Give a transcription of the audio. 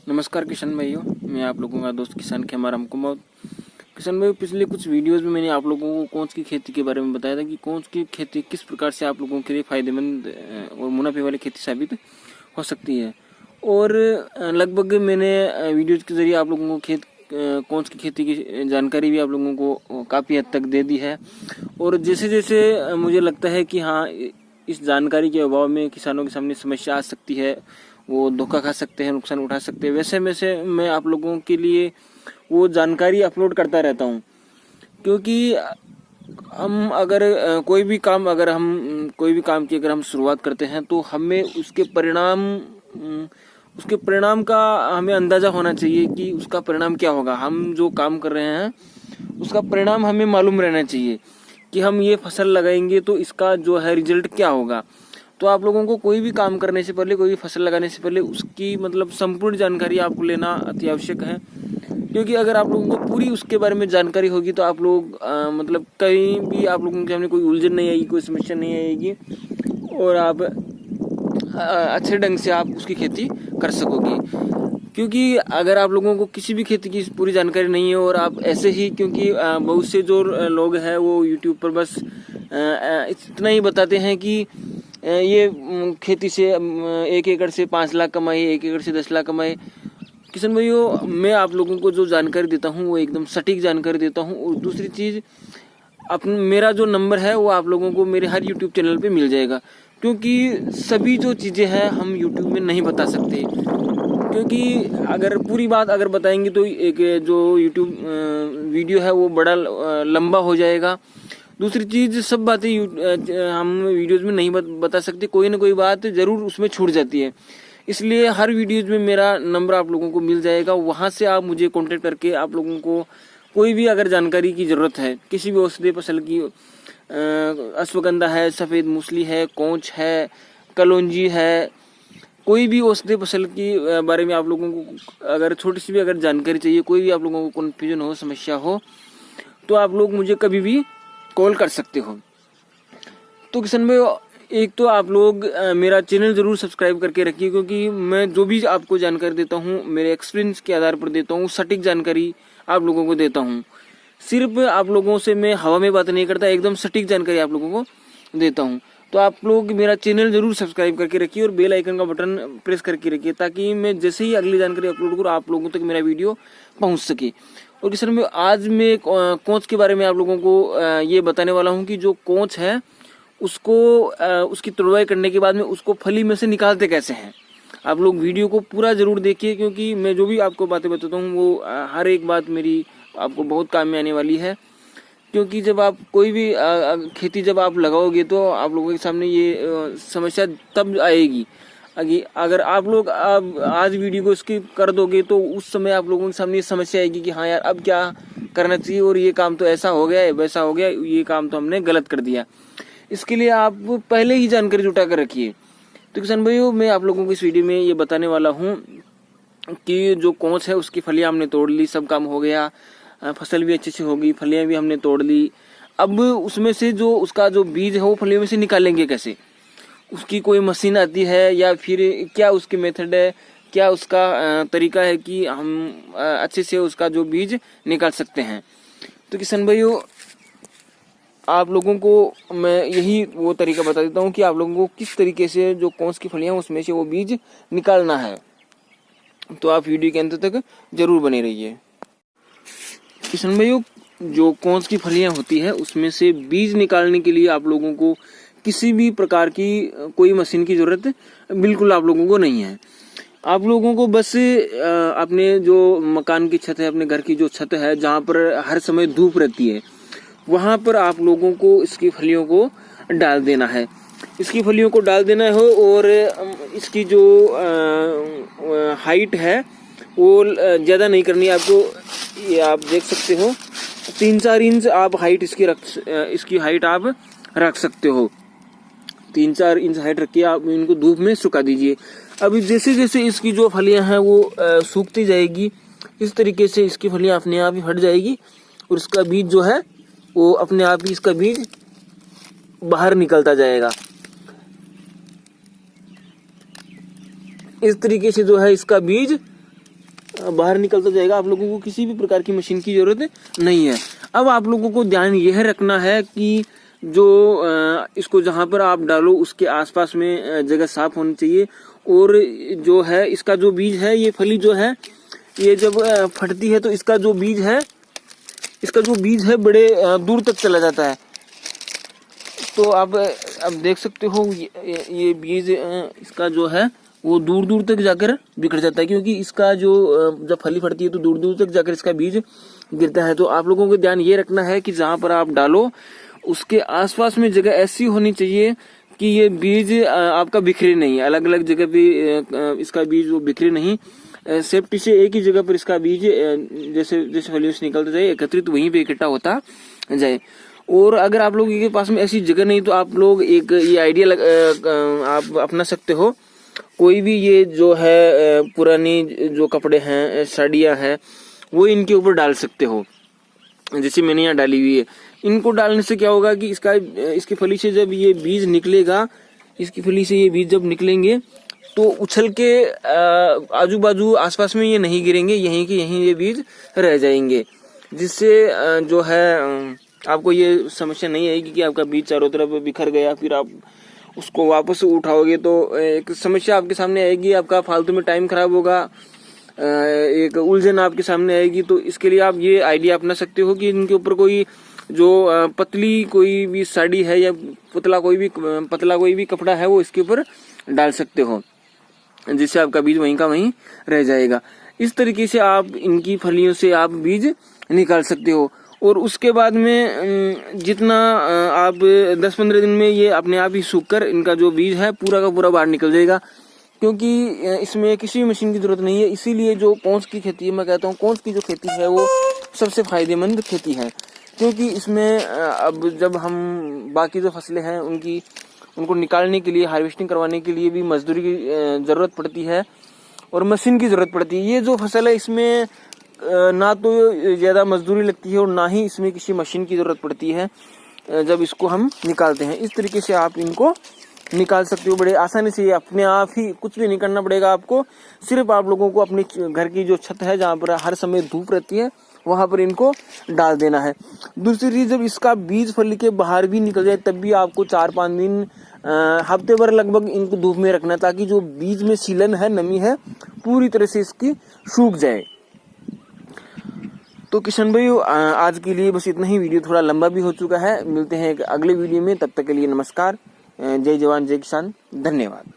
नमस्कार किशन भाइयों, मैं आप लोगों का दोस्त किसान खेमाराम हमकुमौत। किसान भाइयों, पिछले कुछ वीडियोस में मैंने आप लोगों को कोंच की खेती के बारे में बताया था कि कोंच की खेती किस प्रकार से आप लोगों के लिए फायदेमंद और मुनाफे वाली खेती साबित हो सकती है। और लगभग मैंने वीडियोज के जरिए आप लोगों को कोंच की खेती की जानकारी भी आप लोगों को काफ़ी हद तक दे दी है। और जैसे जैसे मुझे लगता है कि हाँ, इस जानकारी के अभाव में किसानों के सामने समस्या आ सकती है, वो धोखा खा सकते हैं, नुकसान उठा सकते हैं, वैसे में से मैं आप लोगों के लिए वो जानकारी अपलोड करता रहता हूँ। क्योंकि हम अगर कोई भी काम की अगर हम शुरुआत करते हैं तो हमें उसके परिणाम का हमें अंदाजा होना चाहिए कि उसका परिणाम क्या होगा। हम जो काम कर रहे हैं उसका परिणाम हमें मालूम रहना चाहिए कि हम ये फसल लगाएंगे तो इसका जो है रिजल्ट क्या होगा। तो आप लोगों को कोई भी काम करने से पहले, कोई भी फसल लगाने से पहले उसकी संपूर्ण जानकारी आपको लेना अति आवश्यक है। क्योंकि अगर आप लोगों को पूरी उसके बारे में जानकारी होगी तो आप लोग कहीं भी आप लोगों के सामने कोई उलझन नहीं आएगी, कोई समस्या नहीं आएगी और आप अच्छे ढंग से आप उसकी खेती कर सकोगे। क्योंकि अगर आप लोगों को किसी भी खेती की पूरी जानकारी नहीं है और आप ऐसे ही, क्योंकि बहुत से जो लोग हैं वो यूट्यूब पर बस इतना ही बताते हैं कि ये खेती से 1 एकड़ से 5 लाख कमाए, 1 एकड़ से 10 लाख कमाए। किसान भाइयों, मैं आप लोगों को जो जानकारी देता हूँ वो एकदम सटीक जानकारी देता हूँ। और दूसरी चीज़, मेरा जो नंबर है वो आप लोगों को मेरे हर यूट्यूब चैनल पे मिल जाएगा। क्योंकि सभी जो चीज़ें हैं हम यूट्यूब में नहीं बता सकते, क्योंकि अगर पूरी बात अगर बताएंगे तो एक जो यूट्यूब वीडियो है वो बड़ा लंबा हो जाएगा। दूसरी चीज़, सब बातें हम वीडियोज़ में नहीं बता सकते, कोई ना कोई बात ज़रूर उसमें छूट जाती है। इसलिए हर वीडियोज़ में मेरा नंबर आप लोगों को मिल जाएगा, वहाँ से आप मुझे कांटेक्ट करके आप लोगों को कोई भी अगर जानकारी की ज़रूरत है, किसी भी औषधीय फसल की, अश्वगंधा है, सफ़ेद मूसली है, कोंच है, कलौंजी है, कोई भी औषधीय फसल की बारे में आप लोगों को अगर छोटी सी भी अगर जानकारी चाहिए, कोई भी आप लोगों को कन्फ्यूजन हो, समस्या हो, तो आप लोग मुझे कभी भी कॉल कर सकते हो। तो किसान भाई, एक तो आप लोग मेरा चैनल ज़रूर सब्सक्राइब करके रखिए, क्योंकि मैं जो भी आपको जानकारी देता हूँ मेरे एक्सपीरियंस के आधार पर देता हूँ, सटीक जानकारी आप लोगों को देता हूँ। सिर्फ आप लोगों से मैं हवा में बात नहीं करता, एकदम सटीक जानकारी आप लोगों को देता हूँ। तो आप लोग मेरा चैनल ज़रूर सब्सक्राइब करके रखिए और बेल आइकन का बटन प्रेस करके रखिए, ताकि मैं जैसे ही अगली जानकारी अपलोड करूँ आप लोगों तक मेरा वीडियो पहुँच सके। और किसान भाई, आज मैं कोंच के बारे में आप लोगों को ये बताने वाला हूँ कि जो कोंच है उसको उसकी तुड़वाई करने के बाद में उसको फली में से निकालते कैसे हैं। आप लोग वीडियो को पूरा ज़रूर देखिए, क्योंकि मैं जो भी आपको बातें बताता हूँ वो हर एक बात मेरी आपको बहुत काम में आने वाली है। क्योंकि जब आप कोई भी खेती जब आप लगाओगे तो आप लोगों के सामने ये समस्या तब आएगी। अगर आप लोग आज वीडियो को स्किप कर दोगे तो उस समय आप लोगों के सामने ये समस्या आएगी कि हाँ यार, अब क्या करना चाहिए, और ये काम तो ऐसा हो गया, वैसा हो गया, ये काम तो हमने गलत कर दिया। इसके लिए आप पहले ही जानकारी जुटा कर रखिए। तो किसान भाइयों, मैं आप लोगों को इस वीडियो में ये बताने वाला हूँ कि जो कोंच है उसकी फलियाँ हमने तोड़ ली, सब काम हो गया, फसल भी अच्छे से होगी, फलियाँ भी हमने तोड़ ली। अब उसमें से जो उसका जो बीज है वो फलियों में से निकालेंगे कैसे? उसकी कोई मशीन आती है या फिर क्या उसकी मेथड है, क्या उसका तरीका है कि हम अच्छे से उसका जो बीज निकाल सकते हैं? तो किसान भाइयों, आप लोगों को मैं यही वो तरीका बता देता हूँ कि आप लोगों को किस तरीके से जो कोंच की फलियाँ उसमें से वो बीज निकालना है। तो आप वीडियो के अंत तक जरूर बने रहिए। किसान भाइयों, जो कोंच की फलियाँ होती है उसमें से बीज निकालने के लिए आप लोगों को किसी भी प्रकार की कोई मशीन की ज़रूरत बिल्कुल आप लोगों को नहीं है। आप लोगों को बस अपने जो मकान की छत है, अपने घर की जो छत है जहाँ पर हर समय धूप रहती है, वहाँ पर आप लोगों को इसकी फलियों को डाल देना है। इसकी फलियों को डाल देना है और इसकी जो हाइट है वो ज़्यादा नहीं करनी है आपको। ये आप देख सकते हो 3-4 इंच आप हाइट इसकी हाइट आप रख सकते हो। 3-4 इंच हाइट रख के आप इनको धूप में सुखा दीजिए। अभी जैसे जैसे इसकी जो फलियां हैं वो सूखती जाएगी, इस तरीके से इसकी फलियां अपने आप ही फट जाएगी और इसका बीज जो है वो अपने आप ही इसका बीज बाहर निकलता जाएगा। इस तरीके से जो है इसका बीज बाहर निकलता जाएगा। आप लोगों को किसी भी प्रकार की मशीन की जरूरत नहीं है। अब आप लोगों को ध्यान यह रखना है कि जो इसको जहां पर आप डालो उसके आसपास में जगह साफ होनी चाहिए। और जो है इसका जो बीज है, ये फली जो है ये जब फटती है तो इसका जो बीज है बड़े दूर तक चला जाता है। तो आप अब देख सकते हो ये बीज इसका जो है वो दूर दूर तक जाकर बिखर जाता है, क्योंकि इसका जो जब फली फटती है तो दूर दूर तक जाकर इसका बीज गिरता है। तो आप लोगों को ध्यान ये रखना है कि जहां पर आप डालो उसके आसपास में जगह ऐसी होनी चाहिए कि ये बीज आपका बिखरे नहीं, अलग अलग जगह पे इसका बीज वो बिखरे नहीं, सेफ्टी से एक ही जगह पर इसका बीज जैसे जैसे फलियों से निकलता जाए एकत्रित वहीं पे इकट्ठा होता जाए। और अगर आप लोगों के पास में ऐसी जगह नहीं तो आप लोग एक ये आइडिया आप अपना सकते हो। कोई भी ये जो है पुरानी जो कपड़े हैं, साड़ियाँ हैं, वो इनके ऊपर डाल सकते हो, जैसे मैंने यहाँ डाली हुई है। इनको डालने से क्या होगा कि इसकी फली से जब ये बीज निकलेगा, इसकी फली से ये बीज जब निकलेंगे तो उछल के आजू बाजू आसपास में ये नहीं गिरेंगे, यहीं के यहीं ये बीज रह जाएंगे, जिससे जो है आपको ये समस्या नहीं आएगी कि आपका बीज चारों तरफ बिखर गया, फिर आप उसको वापस उठाओगे तो एक समस्या आपके सामने आएगी, आपका फालतू में टाइम खराब होगा, एक उलझन आपके सामने आएगी। तो इसके लिए आप ये आइडिया अपना सकते हो कि इनके ऊपर कोई जो पतली कोई भी साड़ी है या पतला कोई भी कपड़ा है वो इसके ऊपर डाल सकते हो, जिससे आपका बीज वहीं का वहीं रह जाएगा। इस तरीके से आप इनकी फलियों से आप बीज निकाल सकते हो। और उसके बाद में जितना आप 10-15 दिन में ये अपने आप ही सूखकर इनका जो बीज है पूरा का पूरा बाहर निकल जाएगा, क्योंकि इसमें किसी मशीन की जरूरत नहीं है। इसीलिए जो कौंस की खेती है, मैं कहता हूँ कौंस की जो खेती है वो सबसे फायदेमंद खेती है, क्योंकि इसमें अब जब हम बाकी जो फसलें हैं उनको निकालने के लिए, हार्वेस्टिंग करवाने के लिए भी मजदूरी की जरूरत पड़ती है और मशीन की जरूरत पड़ती है। ये जो फसल है इसमें ना तो ज्यादा मजदूरी लगती है और ना ही इसमें किसी मशीन की जरूरत पड़ती है जब इसको हम निकालते हैं। इस तरीके से आप इनको निकाल सकते हो बड़े आसानी से, अपने आप ही, कुछ भी नहीं करना पड़ेगा आपको। सिर्फ आप लोगों को अपनी घर की जो छत है जहाँ पर हर समय धूप रहती है वहां पर इनको डाल देना है। दूसरी चीज, जब इसका बीज फली के बाहर भी निकल जाए तब भी आपको 4-5 दिन हफ्ते भर लगभग इनको धूप में रखना, ताकि जो बीज में सीलन है, नमी है, पूरी तरह से इसकी सूख जाए। तो किशन भाई आज के लिए बस इतना ही। वीडियो थोड़ा लंबा भी हो चुका है। मिलते हैं एक अगले वीडियो में, तब तक के लिए नमस्कार। जय जवान जय किसान, धन्यवाद।